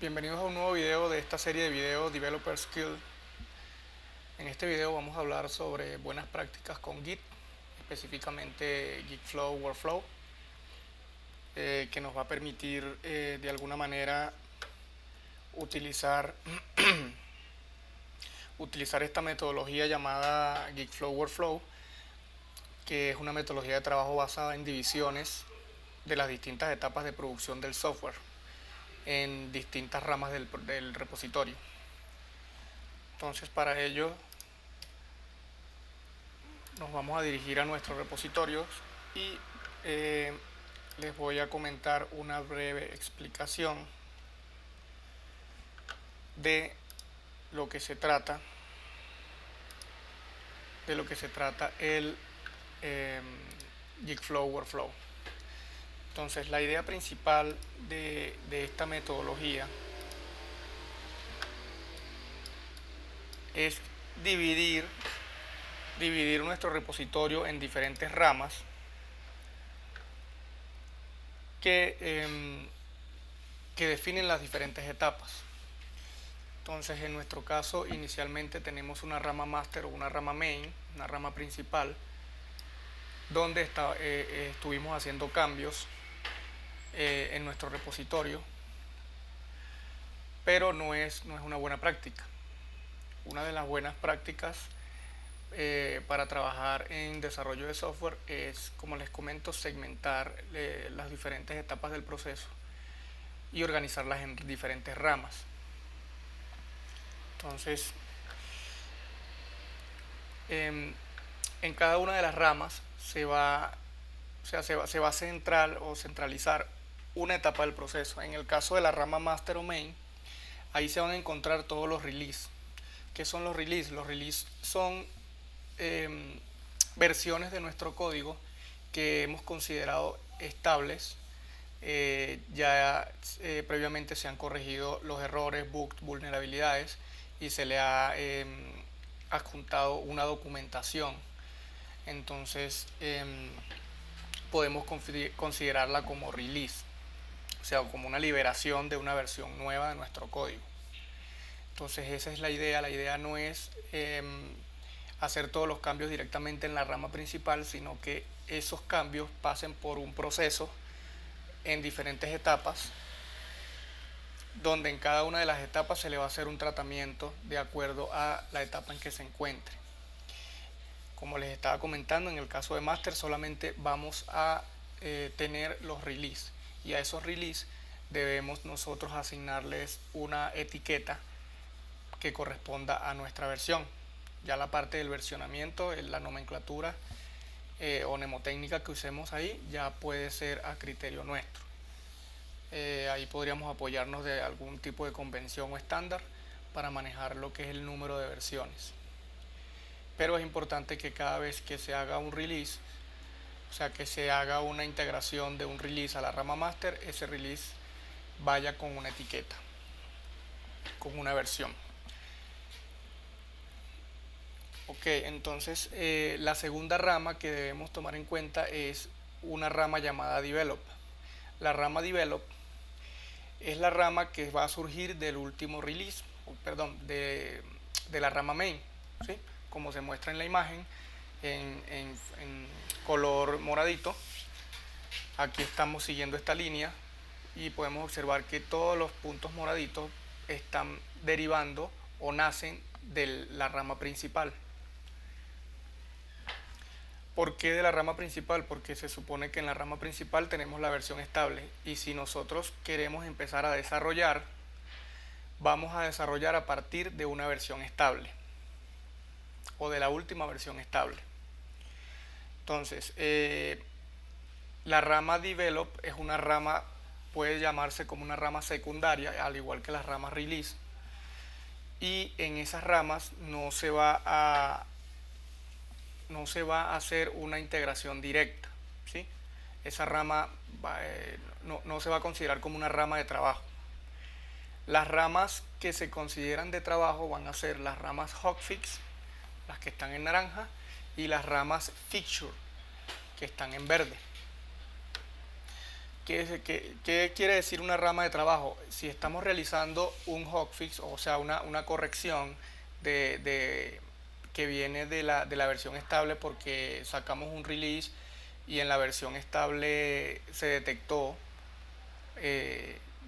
Bienvenidos a un nuevo video de esta serie de videos Developer Skill. En este video vamos a hablar sobre buenas prácticas con Git, específicamente Git Flow Workflow, que nos va a permitir de alguna manera utilizar, utilizar esta metodología llamada Git Flow Workflow, que es una metodología de trabajo basada en divisiones de las distintas etapas de producción del software en distintas ramas del repositorio. Entonces, para ello nos vamos a dirigir a nuestros repositorios y les voy a comentar una breve explicación de lo que se trata el Git Flow Workflow. Entonces, la idea principal de esta metodología es dividir nuestro repositorio en diferentes ramas que definen las diferentes etapas. Entonces, en nuestro caso, inicialmente tenemos una rama master o una rama main, una rama principal, donde estuvimos haciendo cambios en nuestro repositorio, pero no es una buena práctica. Una de las buenas prácticas para trabajar en desarrollo de software es, como les comento, segmentar las diferentes etapas del proceso y organizarlas en diferentes ramas. Entonces, en cada una de las ramas se va a centralizar una etapa del proceso. En el caso de la rama master o main, ahí se van a encontrar todos los releases. ¿Qué son los releases? Los releases son versiones de nuestro código que hemos considerado estables. Previamente se han corregido los errores, bugs, vulnerabilidades y se le ha adjuntado una documentación. Entonces podemos considerarla como release, o sea, como una liberación de una versión nueva de nuestro código. Entonces esa es la idea. La idea no es hacer todos los cambios directamente en la rama principal, sino que esos cambios pasen por un proceso en diferentes etapas, donde en cada una de las etapas se le va a hacer un tratamiento de acuerdo a la etapa en que se encuentre. Como les estaba comentando, en el caso de master solamente vamos a tener los release, y a esos release debemos nosotros asignarles una etiqueta que corresponda a nuestra versión. Ya la parte del versionamiento, la nomenclatura o mnemotécnica que usemos ahí, ya puede ser a criterio nuestro. Ahí podríamos apoyarnos de algún tipo de convención o estándar para manejar lo que es el número de versiones. Pero es importante que cada vez que se haga un release, o sea, que se haga una integración de un release a la rama master, ese release vaya con una etiqueta, con una versión. Ok, entonces la segunda rama que debemos tomar en cuenta es una rama llamada Develop. La rama Develop es la rama que va a surgir del último release, de la rama main, ¿sí? Como se muestra en la imagen, en color moradito. Aquí estamos siguiendo esta línea y podemos observar que todos los puntos moraditos están derivando o nacen de la rama principal. ¿Por qué de la rama principal? Porque se supone que en la rama principal tenemos la versión estable, y si nosotros queremos empezar a desarrollar, vamos a desarrollar a partir de una versión estable o de la última versión estable. Entonces, la rama Develop es una rama, puede llamarse como una rama secundaria, al igual que las ramas Release, y en esas ramas no se va a hacer una integración directa, ¿sí? Esa rama no se va a considerar como una rama de trabajo. Las ramas que se consideran de trabajo van a ser las ramas Hotfix, las que están en naranja, y las ramas Feature, que están en verde. ¿Qué quiere decir una rama de trabajo? Si estamos realizando un hotfix, o sea, una corrección que viene de la versión estable porque sacamos un release y en la versión estable se detectó,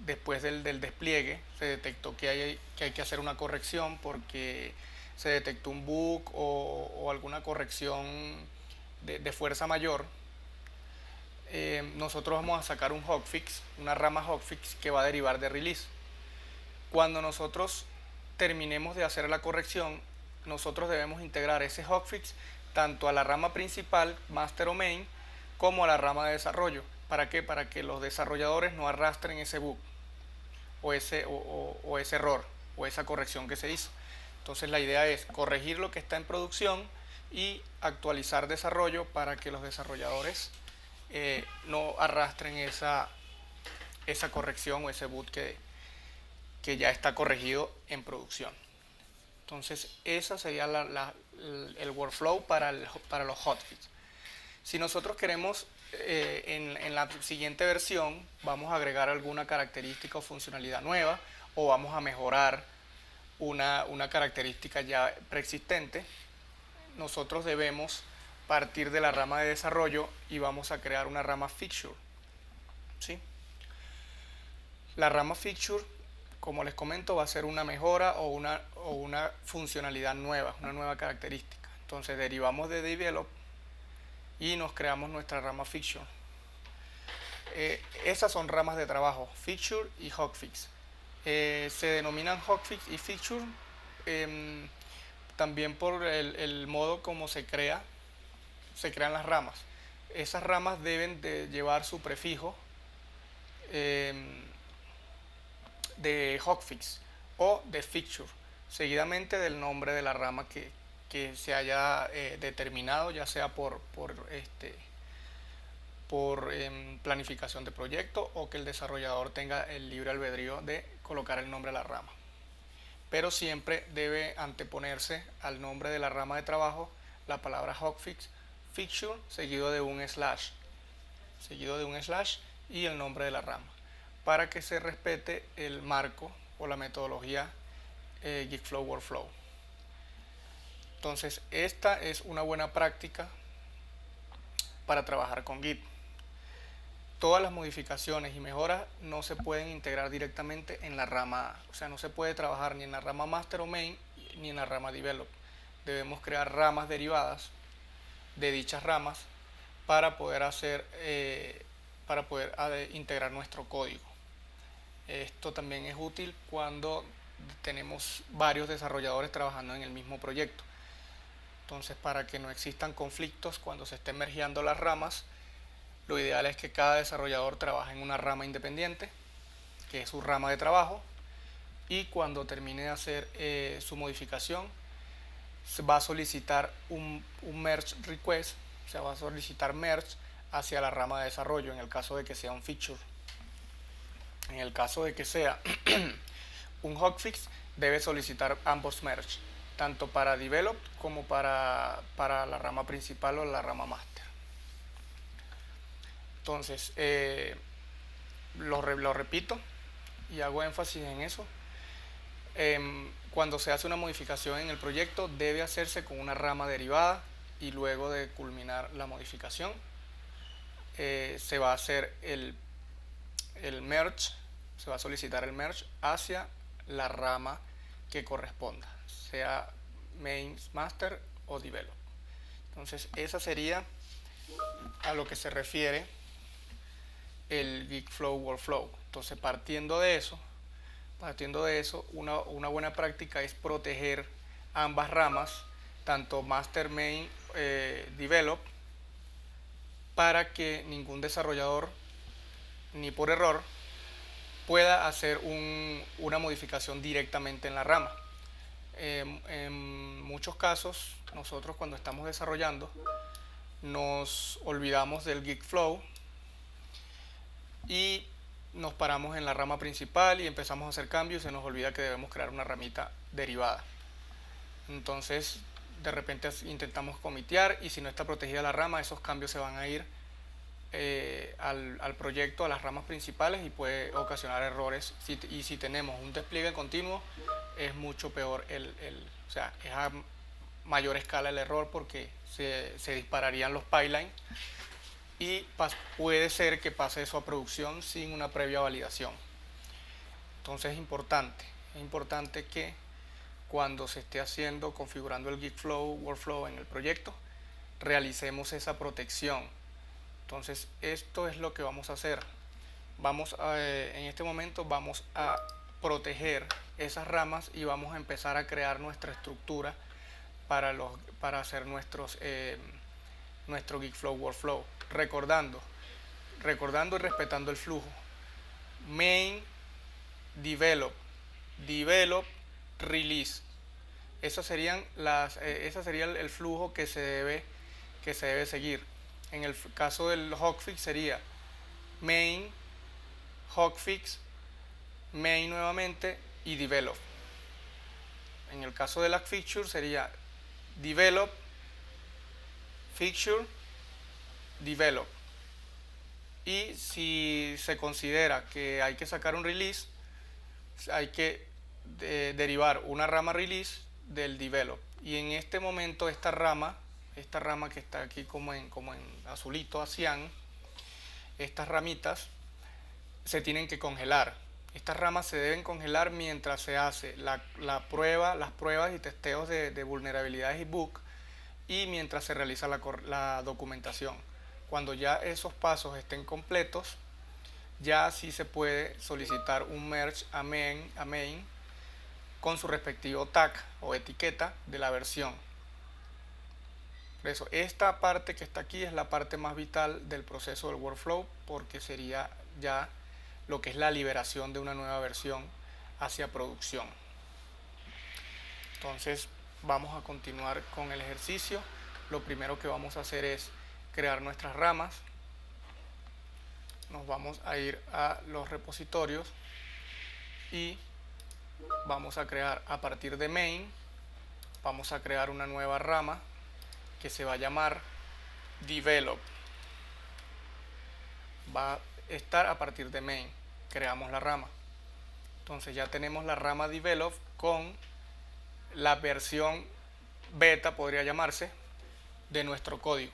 después del despliegue, se detectó que hay que hacer una corrección porque se detectó un bug o alguna corrección de fuerza mayor. Nosotros vamos a sacar un hotfix, una rama hotfix que va a derivar de release. Cuando nosotros terminemos de hacer la corrección, nosotros debemos integrar ese hotfix tanto a la rama principal, master o main, como a la rama de desarrollo. ¿Para qué? Para que los desarrolladores no arrastren ese bug o ese error o esa corrección que se hizo. Entonces la idea es corregir lo que está en producción y actualizar desarrollo para que los desarrolladores no arrastren esa corrección o ese bug que ya está corregido en producción. Entonces esa sería el workflow para los hotfix. Si nosotros queremos, en la siguiente versión vamos a agregar alguna característica o funcionalidad nueva, o vamos a mejorar una característica ya preexistente, nosotros debemos partir de la rama de desarrollo y vamos a crear una rama feature, ¿sí? La rama feature, como les comento, va a ser una mejora o una funcionalidad nueva, una nueva característica. Entonces derivamos de develop y nos creamos nuestra rama feature. Esas son ramas de trabajo, feature y hotfix. Se denominan hotfix y feature también por el modo como se crean las ramas. Esas ramas deben de llevar su prefijo de hotfix o de feature, seguidamente del nombre de la rama que se haya determinado, ya sea por planificación de proyecto o que el desarrollador tenga el libre albedrío de colocar el nombre de la rama. Pero siempre debe anteponerse al nombre de la rama de trabajo la palabra hotfix, feature, seguido de un slash y el nombre de la rama, para que se respete el marco o la metodología Git Flow Workflow. Entonces esta es una buena práctica para trabajar con Git. Todas las modificaciones y mejoras no se pueden integrar directamente en la rama, o sea, no se puede trabajar ni en la rama master o main ni en la rama develop. Debemos crear ramas derivadas de dichas ramas para poder integrar nuestro código. Esto también es útil cuando tenemos varios desarrolladores trabajando en el mismo proyecto. Entonces, para que no existan conflictos cuando se estén mergeando las ramas, lo ideal es que cada desarrollador trabaje en una rama independiente, que es su rama de trabajo, y cuando termine de hacer su modificación, se va a solicitar un merge request, o sea, va a solicitar merge hacia la rama de desarrollo en el caso de que sea un feature. En el caso de que sea un hotfix, debe solicitar ambos merge, tanto para develop como para la rama principal o la rama master. Entonces, lo repito y hago énfasis en eso. Cuando se hace una modificación en el proyecto, debe hacerse con una rama derivada y luego de culminar la modificación, se va a hacer el merge, se va a solicitar el merge hacia la rama que corresponda, sea main, master o develop. Entonces, esa sería a lo que se refiere el Git Flow Workflow. Entonces, partiendo de eso, una buena práctica es proteger ambas ramas, tanto master, main, develop, para que ningún desarrollador, ni por error, pueda hacer una modificación directamente en la rama. En muchos casos, nosotros cuando estamos desarrollando, nos olvidamos del Git Flow y nos paramos en la rama principal y empezamos a hacer cambios y se nos olvida que debemos crear una ramita derivada. Entonces, de repente intentamos comitear y si no está protegida la rama, esos cambios se van a ir al proyecto, a las ramas principales, y puede ocasionar errores. Y si tenemos un despliegue continuo, es mucho peor, o sea, es a mayor escala el error, porque se dispararían los pipelines y puede ser que pase eso a producción sin una previa validación. Entonces es importante que cuando se esté configurando el Git Flow, Workflow en el proyecto, realicemos esa protección. Entonces esto es lo que vamos a hacer. En este momento vamos a proteger esas ramas y vamos a empezar a crear nuestra estructura para hacer nuestro Git Flow Workflow, recordando y respetando el flujo: main, develop, release. Ese sería el flujo que se debe seguir. En el caso del hotfix sería main, hotfix, main nuevamente y develop. En el caso de las features sería develop, feature, develop. Y si se considera que hay que sacar un release, hay que derivar una rama release del develop. Y en este momento esta rama que está aquí como en azulito, cian, estas ramitas se tienen que congelar. Estas ramas se deben congelar mientras se hace las pruebas y testeos de vulnerabilidades y bugs, y mientras se realiza la documentación. Cuando ya esos pasos estén completos, ya sí se puede solicitar un merge a main con su respectivo tag o etiqueta de la versión. Por eso, esta parte que está aquí es la parte más vital del proceso del workflow, porque sería ya lo que es la liberación de una nueva versión hacia producción. Entonces vamos a continuar con el ejercicio. Lo primero que vamos a hacer es crear nuestras ramas. Nos vamos a ir a los repositorios y vamos a crear, a partir de main, vamos a crear una nueva rama que se va a llamar develop. Va a estar a partir de main. Creamos la rama. Entonces ya tenemos la rama develop con la versión beta, podría llamarse, de nuestro código.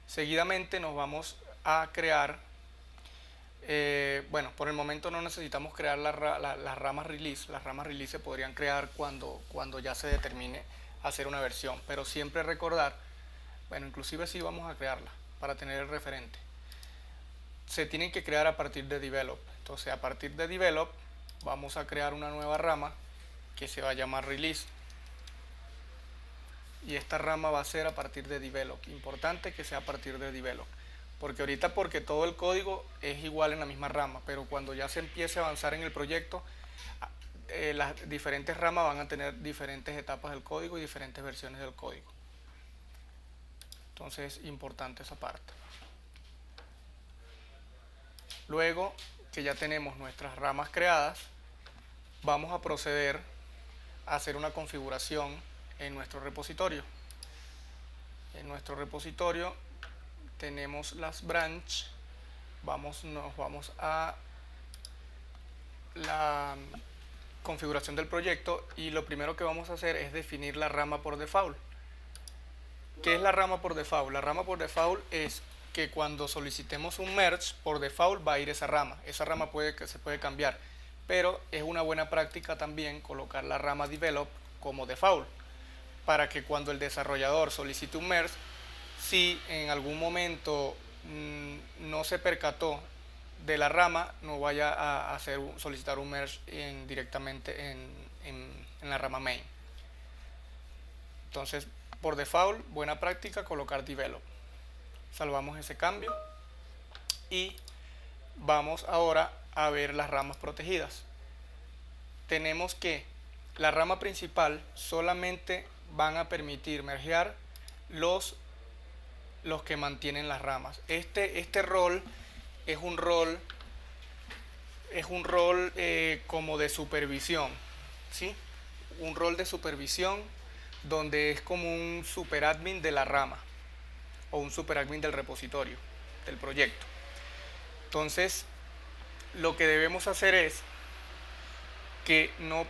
Seguidamente nos vamos a crear, bueno, por el momento no necesitamos crear las ramas release. Las ramas release se podrían crear cuando ya se determine hacer una versión, pero siempre recordar, bueno, inclusive sí vamos a crearla para tener el referente. Se tienen que crear a partir de develop. Entonces a partir de develop vamos a crear una nueva rama que se va a llamar release, y esta rama va a ser a partir de develop. Importante que sea a partir de develop, porque ahorita todo el código es igual en la misma rama, pero cuando ya se empiece a avanzar en el proyecto, las diferentes ramas van a tener diferentes etapas del código y diferentes versiones del código. Entonces es importante esa parte. Luego que ya tenemos nuestras ramas creadas, vamos a proceder a hacer una configuración en nuestro repositorio. En nuestro repositorio tenemos las branch. Nos vamos a la configuración del proyecto, y lo primero que vamos a hacer es definir la rama por default. ¿Qué es la rama por default? La rama por default es que cuando solicitemos un merge, por default va a ir esa rama. Esa rama se puede cambiar, pero es una buena práctica también colocar la rama develop como default, para que cuando el desarrollador solicite un merge, si en algún momento no se percató de la rama, no vaya a solicitar un merge directamente en la rama main. Entonces, por default, buena práctica colocar develop. Salvamos ese cambio y vamos ahora a ver las ramas protegidas. Tenemos que la rama principal solamente van a permitir mergear los que mantienen las ramas. Este rol es un rol como de supervisión, ¿sí? Un rol de supervisión donde es como un superadmin de la rama o un superadmin del repositorio. del proyecto. Entonces, lo que debemos hacer es que no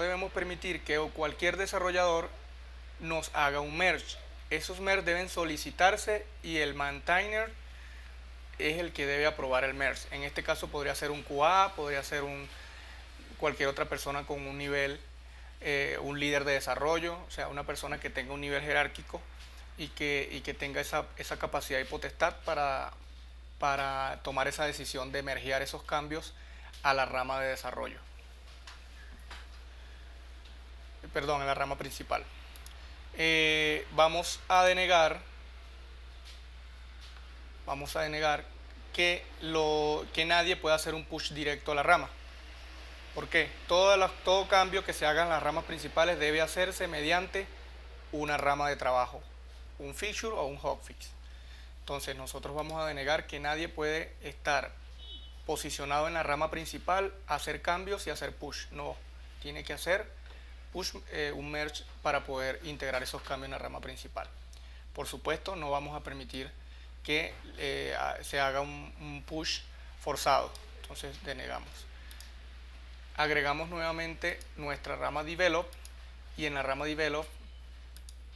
debemos permitir que cualquier desarrollador nos haga un merge. Esos merge deben solicitarse y el maintainer es el que debe aprobar el merge. En este caso podría ser un QA, podría ser cualquier otra persona con un nivel, un líder de desarrollo, o sea, una persona que tenga un nivel jerárquico y que tenga esa capacidad y potestad para tomar esa decisión de mergear esos cambios a la rama de desarrollo. Perdón, en la rama principal. Vamos a denegar que nadie pueda hacer un push directo a la rama. ¿Por qué? Todo cambio que se haga en las ramas principales debe hacerse mediante una rama de trabajo, un feature o un hotfix. Entonces nosotros vamos a denegar que nadie puede estar posicionado en la rama principal, hacer cambios y hacer push. No, tiene que hacer push, un merge para poder integrar esos cambios en la rama principal. Por supuesto, no vamos a permitir que se haga un push forzado. Entonces denegamos. Agregamos nuevamente nuestra rama develop y en la rama develop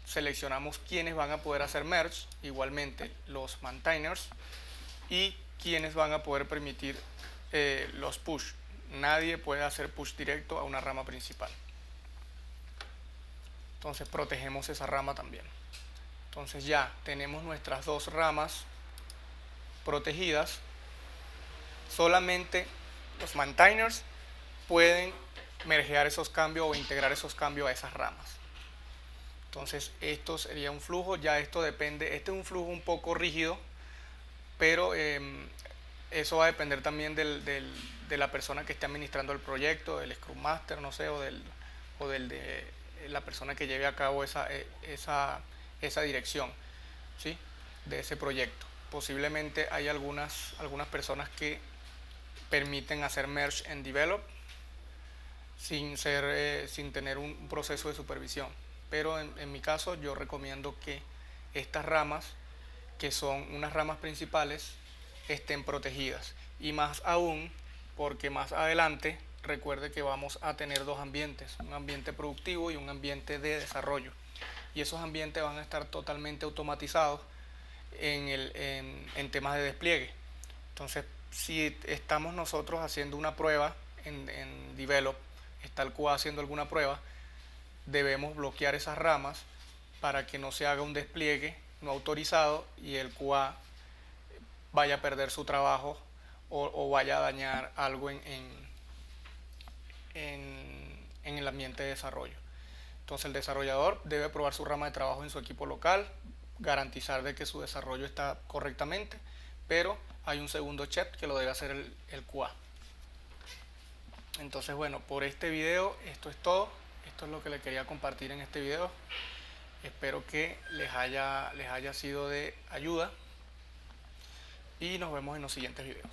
seleccionamos quiénes van a poder hacer merge, igualmente los maintainers, y quiénes van a poder permitir los push. Nadie puede hacer push directo a una rama principal. Entonces protegemos esa rama también. Entonces ya tenemos nuestras dos ramas protegidas. Solamente los maintainers pueden mergear esos cambios o integrar esos cambios a esas ramas. Entonces esto sería un flujo, ya esto depende, este es un flujo un poco rígido, pero eso va a depender también de la persona que esté administrando el proyecto, del Scrum Master, no sé, o de la persona que lleve a cabo esa dirección, ¿sí?, de ese proyecto. Posiblemente hay algunas personas que permiten hacer merge en develop sin tener un proceso de supervisión. Pero en mi caso yo recomiendo que estas ramas, que son unas ramas principales, estén protegidas. Y más aún porque más adelante recuerde que vamos a tener dos ambientes, un ambiente productivo y un ambiente de desarrollo. Y esos ambientes van a estar totalmente automatizados en temas de despliegue. Entonces, si estamos nosotros haciendo una prueba en develop, está el QA haciendo alguna prueba, debemos bloquear esas ramas para que no se haga un despliegue no autorizado y el QA vaya a perder su trabajo o vaya a dañar algo en el ambiente de desarrollo. Entonces el desarrollador debe probar su rama de trabajo en su equipo local, garantizar de que su desarrollo está correctamente, pero hay un segundo check que lo debe hacer el QA. Entonces, bueno, por este video esto es todo. Esto es lo que les quería compartir en este video. Espero que les haya sido de ayuda y nos vemos en los siguientes videos.